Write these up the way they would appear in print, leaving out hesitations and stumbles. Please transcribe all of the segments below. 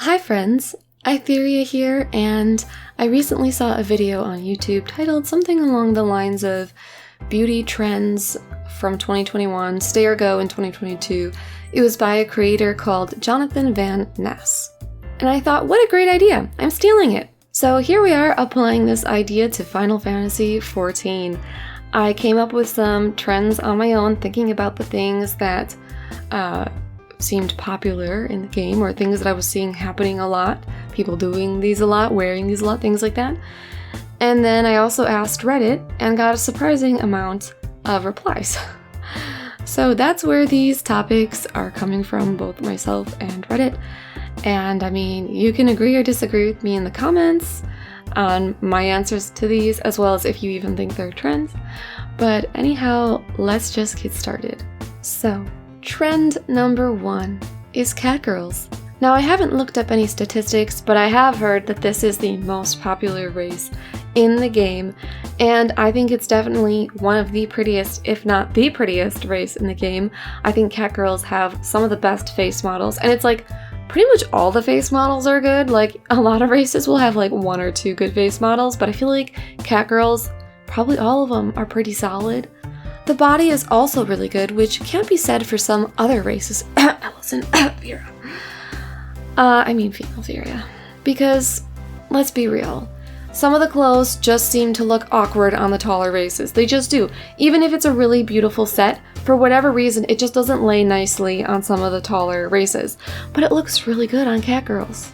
Hi friends, Itheria here, and I recently saw a video on YouTube titled something along the lines of Beauty Trends from 2021, Stay or Go in 2022. It was by a creator called Jonathan Van Ness. And I thought, what a great idea, I'm stealing it. So here we are applying this idea to Final Fantasy XIV. I came up with some trends on my own, thinking about the things that seemed popular in the game, or things that I was seeing happening a lot, people doing these a lot, wearing these a lot, things like that. And then I also asked Reddit and got a surprising amount of replies. So that's where these topics are coming from, both myself and Reddit. And I mean, you can agree or disagree with me in the comments on my answers to these, as well as if you even think they're trends. But anyhow, let's just get started. So, trend number 1 is Catgirls. Now, I haven't looked up any statistics, but I have heard that this is the most popular race in the game, and I think it's definitely one of the prettiest, if not the prettiest race in the game. I think Catgirls have some of the best face models, and it's like pretty much all the face models are good. Like, a lot of races will have like 1 or 2 good face models, but I feel like Catgirls, probably all of them are pretty solid. The body is also really good, which can't be said for some other races. Allison, Vera. Female Vera. Because, let's be real, some of the clothes just seem to look awkward on the taller races. They just do. Even if it's a really beautiful set, for whatever reason, it just doesn't lay nicely on some of the taller races. But it looks really good on Catgirls.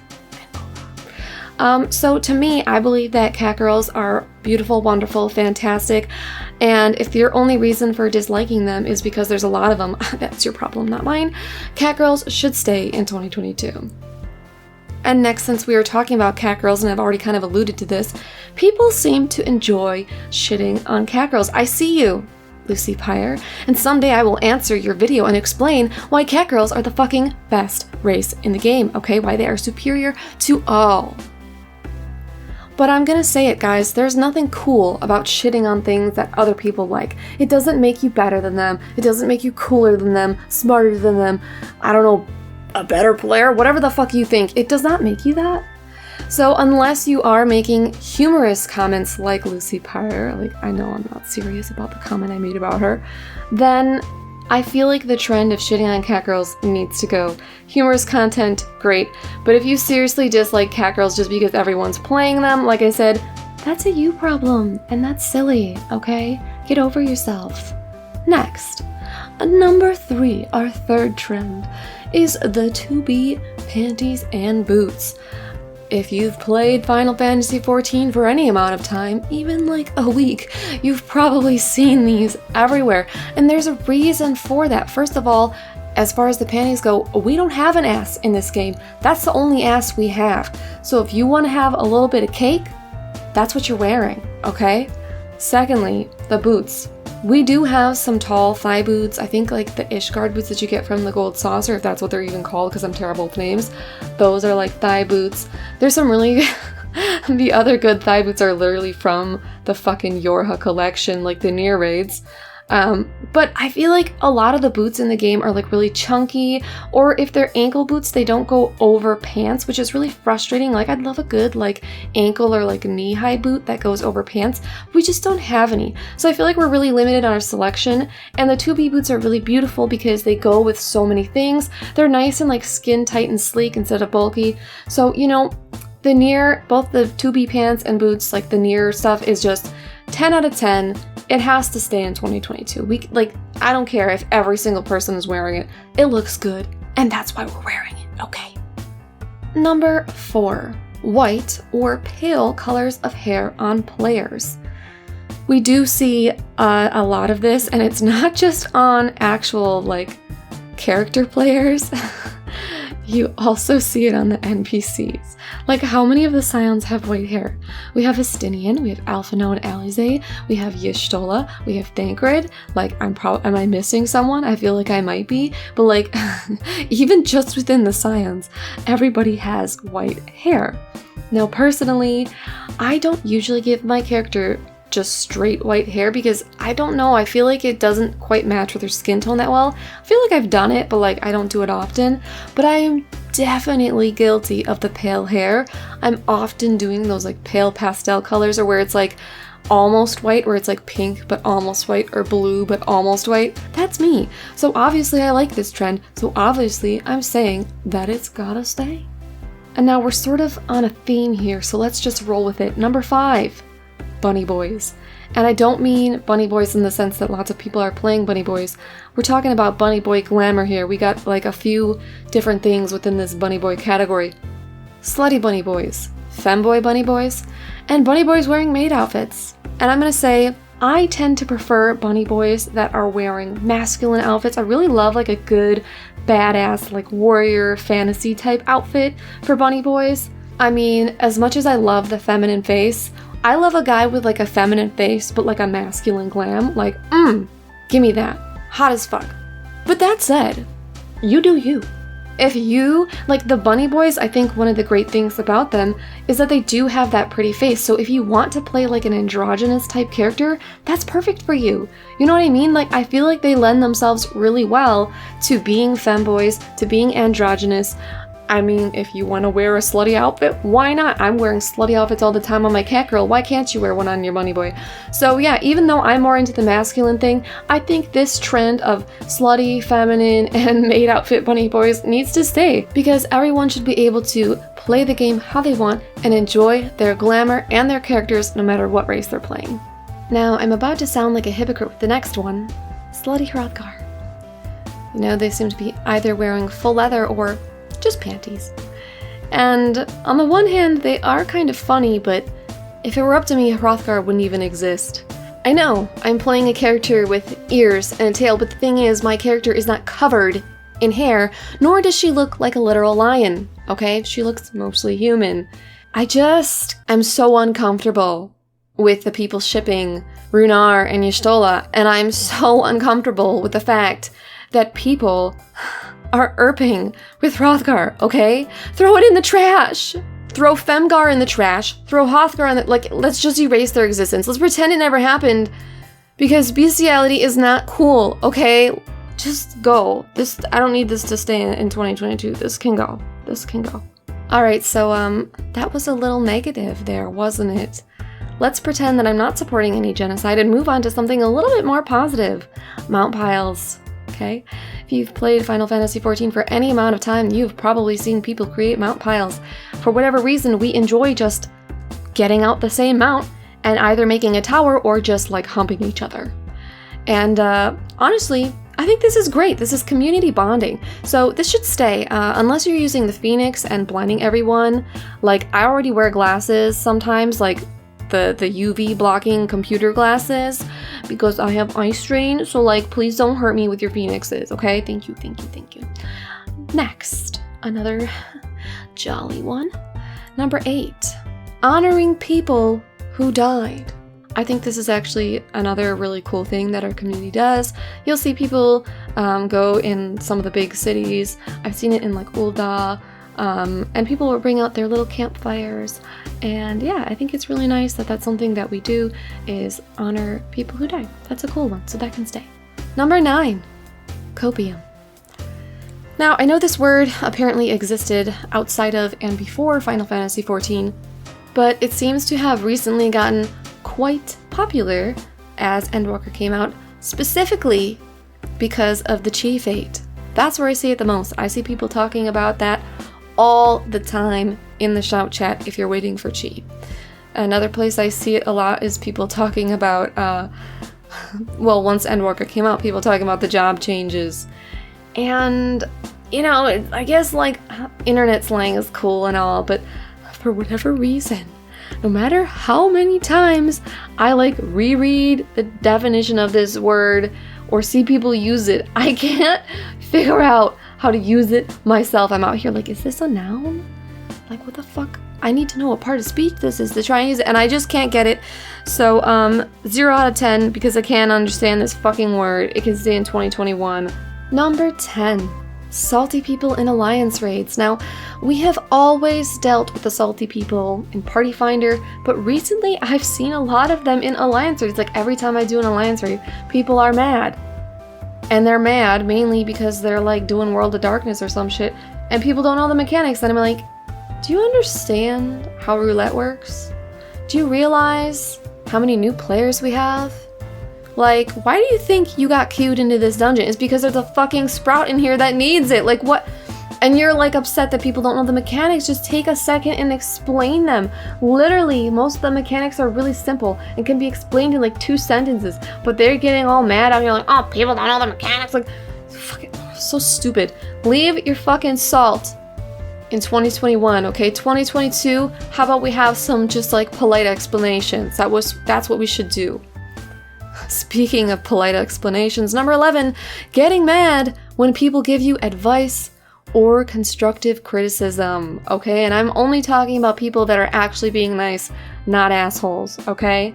So to me, I believe that Catgirls are beautiful, wonderful, fantastic, and if your only reason for disliking them is because there's a lot of them, that's your problem, not mine. Catgirls should stay in 2022. And next, since we were talking about Catgirls, and I've already kind of alluded to this, people seem to enjoy shitting on Catgirls. I see you, Lucy Pyre, and someday I will answer your video and explain why Catgirls are the fucking best race in the game, okay? Why they are superior to all. But I'm gonna say it, guys, there's nothing cool about shitting on things that other people like. It doesn't make you better than them. It doesn't make you cooler than them, smarter than them, I don't know, a better player, whatever the fuck you think. It does not make you that. So unless you are making humorous comments like Lucy Pyre, like I know I'm not serious about the comment I made about her, then I feel like the trend of shitting on Catgirls needs to go. Humorous content, great, but if you seriously dislike Catgirls just because everyone's playing them, like I said, that's a you problem, and that's silly, okay? Get over yourself. Next, number 3, our third trend, is the 2B panties and boots. If you've played Final Fantasy XIV for any amount of time, even like a week, you've probably seen these everywhere. And there's a reason for that. First of all, as far as the panties go, we don't have an ass in this game. That's the only ass we have. So if you want to have a little bit of cake, that's what you're wearing, okay? Secondly, the boots. We do have some tall thigh boots. I think like the Ishgard boots that you get from the Gold Saucer, if that's what they're even called, because I'm terrible with names. Those are like thigh boots. There's some really... the other good thigh boots are literally from the fucking Yorha collection, like the Nier raids. But I feel like a lot of the boots in the game are like really chunky, or if they're ankle boots, they don't go over pants, which is really frustrating. Like, I'd love a good like ankle or like knee-high boot that goes over pants. We just don't have any. So I feel like we're really limited on our selection, and the 2B boots are really beautiful because they go with so many things. They're nice and like skin tight and sleek instead of bulky. So, you know, the Nier, both the 2B pants and boots, like the Nier stuff is just 10 out of 10. It has to stay in 2022. I don't care if every single person is wearing it. It looks good, and that's why we're wearing it, okay? Number 4, white or pale colors of hair on players. We do see a lot of this, and it's not just on actual, like, character players. You also see it on the NPCs. Like, how many of the Scions have white hair? We have Estinian, we have Alphino and Alize, we have Y'shtola, we have Thancred. Like, am I missing someone? I feel like I might be, but like, even just within the Scions, everybody has white hair. Now, personally, I don't usually give my character just straight white hair because I don't know, I feel like it doesn't quite match with her skin tone that well. I feel like I've done it, but like I don't do it often. But I am definitely guilty of the pale hair. I'm often doing those like pale pastel colors, or where it's like almost white, where it's like pink but almost white, or blue but almost white. That's me. So obviously I like this trend, so obviously I'm saying that it's gotta stay. And now we're sort of on a theme here, so let's just roll with it. Number 5, Bunnyboys. And I don't mean Bunnyboys in the sense that lots of people are playing Bunnyboys. We're talking about Bunny Boy glamour here. We got like a few different things within this Bunny Boy category. Slutty Bunnyboys, Femboy Bunnyboys, and Bunnyboys wearing maid outfits. And I'm gonna say, I tend to prefer Bunnyboys that are wearing masculine outfits. I really love like a good, badass, like warrior fantasy type outfit for Bunnyboys. I mean, as much as I love the feminine face, I love a guy with like a feminine face but like a masculine glam. Like, give me that. Hot as fuck. But that said, you do you. If you, like the Bunnyboys, I think one of the great things about them is that they do have that pretty face. So if you want to play like an androgynous type character, that's perfect for you. You know what I mean? Like, I feel like they lend themselves really well to being femboys, to being androgynous. I mean, if you want to wear a slutty outfit, why not? I'm wearing slutty outfits all the time on my Catgirl. Why can't you wear one on your Bunnyboy? So yeah, even though I'm more into the masculine thing, I think this trend of slutty, feminine, and maid outfit Bunnyboys needs to stay, because everyone should be able to play the game how they want and enjoy their glamour and their characters no matter what race they're playing. Now, I'm about to sound like a hypocrite with the next one, Slutty Hrothgar. You know, they seem to be either wearing full leather or just panties. And on the one hand, they are kind of funny, but if it were up to me, Hrothgar wouldn't even exist. I know, I'm playing a character with ears and a tail, but the thing is, my character is not covered in hair, nor does she look like a literal lion, okay? She looks mostly human. I'm so uncomfortable with the people shipping Runar and Y'shtola, and I'm so uncomfortable with the fact that people are erping with Hrothgar, okay? Throw it in the trash! Throw Femgar in the trash, throw Hrothgar in the, like, let's just erase their existence. Let's pretend it never happened, because bestiality is not cool, okay? Just go. I don't need this to stay in 2022. This can go. This can go. Alright, so, that was a little negative there, wasn't it? Let's pretend that I'm not supporting any genocide and move on to something a little bit more positive. Mount piles. Okay? If you've played Final Fantasy XIV for any amount of time, you've probably seen people create mount piles. For whatever reason, we enjoy just getting out the same mount and either making a tower or just like humping each other. And honestly, I think this is great. This is community bonding. So this should stay, unless you're using the Phoenix and blinding everyone. Like, I already wear glasses sometimes, like the UV blocking computer glasses, because I have eye strain, so like, please don't hurt me with your Phoenixes, okay? Thank you, thank you, thank you. Next, another jolly one. Number 8, honoring people who died. I think this is actually another really cool thing that our community does. You'll see people go in some of the big cities. I've seen it in like Ul'dah, and people will bring out their little campfires. And yeah, I think it's really nice that that's something that we do, is honor people who died. That's a cool one, so that can stay. Number 9, Copium. Now, I know this word apparently existed outside of and before Final Fantasy XIV, but it seems to have recently gotten quite popular as Endwalker came out, specifically because of the Chi fate. That's where I see it the most. I see people talking about that all the time in the shout chat if you're waiting for Chi. Another place I see it a lot is people talking about, well, once Endwalker came out, people talking about the job changes. And, you know, I guess, like, internet slang is cool and all, but for whatever reason, no matter how many times I, like, reread the definition of this word or see people use it, I can't figure out how to use it myself. I'm out here like, is this a noun? Like, what the fuck? I need to know what part of speech this is to try and use it, and I just can't get it. So, 0 out of 10, because I can't understand this fucking word. It can stay in 2021. Number 10, salty people in alliance raids. Now, we have always dealt with the salty people in Party Finder, but recently I've seen a lot of them in alliance raids. Like every time I do an alliance raid, people are mad. And they're mad mainly because they're like doing World of Darkness or some shit, and people don't know the mechanics. And I'm like, do you understand how roulette works? Do you realize how many new players we have? Like, why do you think you got queued into this dungeon? It's because there's a fucking sprout in here that needs it. Like, what? And you're like upset that people don't know the mechanics. Just take a second and explain them. Literally, most of the mechanics are really simple and can be explained in like 2 sentences. But they're getting all mad out here like, oh, people don't know the mechanics. Like, fucking so stupid. Leave your fucking salt in 2021, okay? 2022, how about we have some just like polite explanations? That's what we should do. Speaking of polite explanations, number 11, getting mad when people give you advice or constructive criticism, okay? And I'm only talking about people that are actually being nice, not assholes, okay?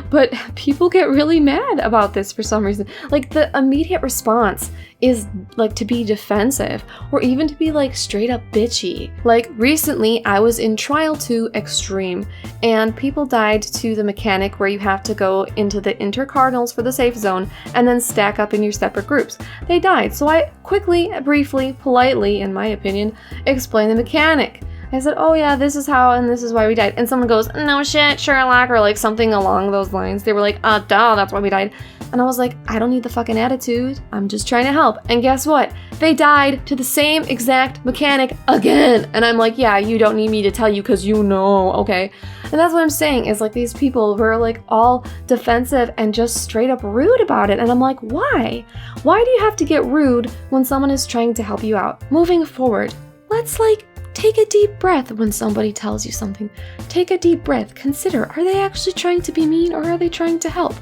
But people get really mad about this for some reason. Like, the immediate response is like to be defensive or even to be like straight up bitchy. Like recently I was in Trial 2 Extreme and people died to the mechanic where you have to go into the intercardinals for the safe zone and then stack up in your separate groups. They died, so I quickly, briefly, politely, in my opinion, explained the mechanic. I said, oh yeah, this is how and this is why we died. And someone goes, no shit, Sherlock, or like something along those lines. They were like, duh, that's why we died. And I was like, I don't need the fucking attitude. I'm just trying to help. And guess what? They died to the same exact mechanic again. And I'm like, yeah, you don't need me to tell you because you know, okay? And that's what I'm saying is like these people who are like all defensive and just straight up rude about it. And I'm like, why? Why do you have to get rude when someone is trying to help you out? Moving forward, let's like take a deep breath when somebody tells you something. Take a deep breath. Consider, are they actually trying to be mean or are they trying to help?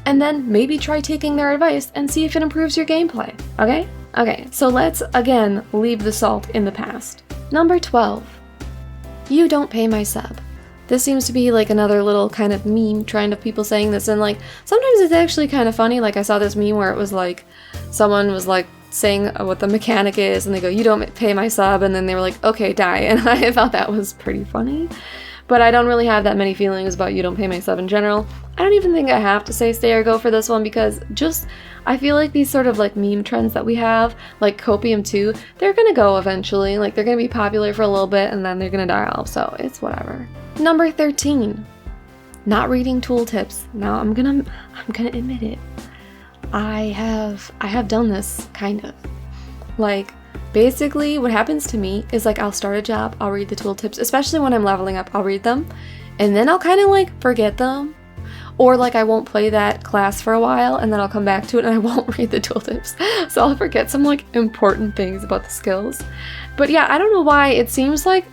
And then maybe try taking their advice and see if it improves your gameplay, okay? Okay, so let's again leave the salt in the past. Number 12, you don't pay my sub. This seems to be like another little kind of meme trend of people saying this, and like sometimes it's actually kind of funny. Like I saw this meme where it was like someone was like saying what the mechanic is and they go, you don't pay my sub, and then they were like, okay, die. And I thought that was pretty funny. But I don't really have that many feelings about you don't pay my sub in general. I don't even think I have to say stay or go for this one because just, I feel like these sort of like meme trends that we have, like Copium 2, they're gonna go eventually. Like they're gonna be popular for a little bit and then they're gonna die off, so it's whatever. Number 13, not reading tooltips. Now I'm gonna admit it. I have done this, kind of. Like, basically, what happens to me is like I'll start a job, I'll read the tooltips, especially when I'm leveling up, I'll read them, and then I'll kind of like forget them. Or like I won't play that class for a while, and then I'll come back to it and I won't read the tooltips. So I'll forget some like important things about the skills. But yeah, I don't know why, it seems like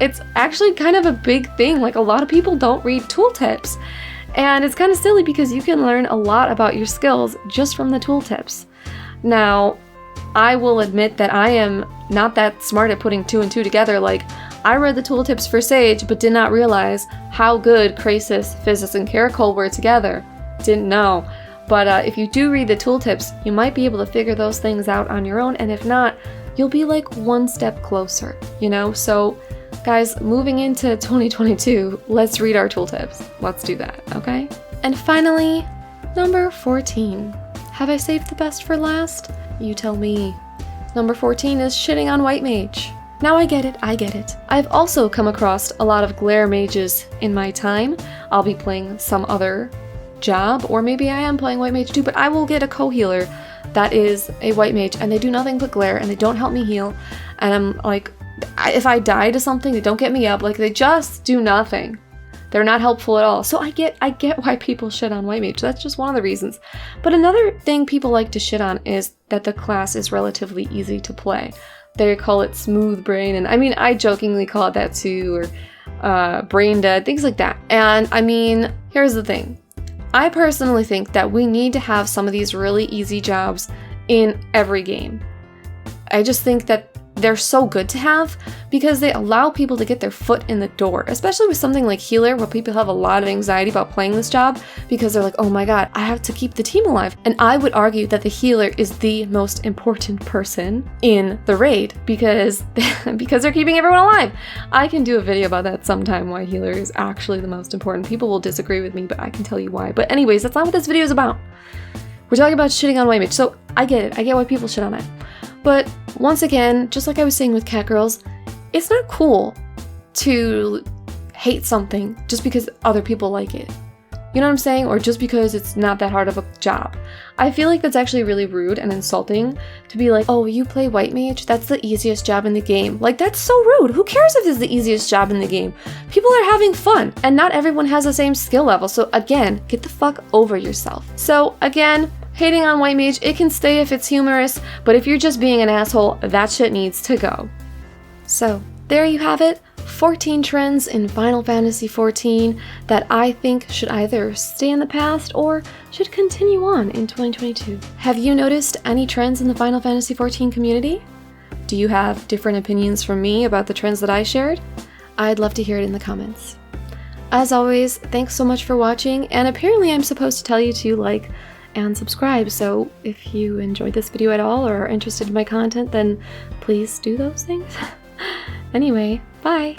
it's actually kind of a big thing. Like a lot of people don't read tooltips. And it's kind of silly because you can learn a lot about your skills just from the tooltips. Now, I will admit that I am not that smart at putting 2 and 2 together. Like, I read the tooltips for Sage, but did not realize how good Krasis, Physis, and Caracol were together. Didn't know. But if you do read the tooltips, you might be able to figure those things out on your own, and if not, you'll be like one step closer, you know? So, guys, moving into 2022, let's read our tooltips. Let's do that, okay? And finally, number 14. Have I saved the best for last? You tell me. Number 14 is shitting on White Mage. Now I get it. I've also come across a lot of glare mages in my time. I'll be playing some other job, or maybe I am playing White Mage too, but I will get a co-healer that is a White Mage, and they do nothing but glare, and they don't help me heal, and I'm like, if I die to something, they don't get me up, like they just do nothing. They're not helpful at all. So I get why people shit on White Mage. That's just one of the reasons. But another thing people like to shit on is that the class is relatively easy to play. They call it smooth brain, and I mean, I jokingly call it that too, or brain dead, things like that. And I mean, here's the thing. I personally think that we need to have some of these really easy jobs in every game. I just think that they're so good to have because they allow people to get their foot in the door, especially with something like healer, where people have a lot of anxiety about playing this job because they're like, oh my god, I have to keep the team alive. And I would argue that the healer is the most important person in the raid because they're keeping everyone alive. I can do a video about that sometime, why healer is actually the most important. People will disagree with me, but I can tell you why. But anyways, that's not what this video is about. We're talking about shitting on white mage, so I get it. I get why people shit on it. But once again, just like I was saying with Catgirls, it's not cool to hate something just because other people like it. You know what I'm saying? Or just because it's not that hard of a job. I feel like that's actually really rude and insulting to be like, oh, you play white mage? That's the easiest job in the game. Like, that's so rude. Who cares if it's the easiest job in the game? People are having fun, and not everyone has the same skill level. So again, get the fuck over yourself. So again, hating on white mage, it can stay if it's humorous, but if you're just being an asshole, that shit needs to go. So there you have it. 14 trends in Final Fantasy XIV that I think should either stay in the past or should continue on in 2022. Have you noticed any trends in the Final Fantasy XIV community? Do you have different opinions from me about the trends that I shared? I'd love to hear it in the comments. As always, thanks so much for watching, and apparently I'm supposed to tell you to like and subscribe, so if you enjoyed this video at all or are interested in my content, then please do those things. Anyway, bye!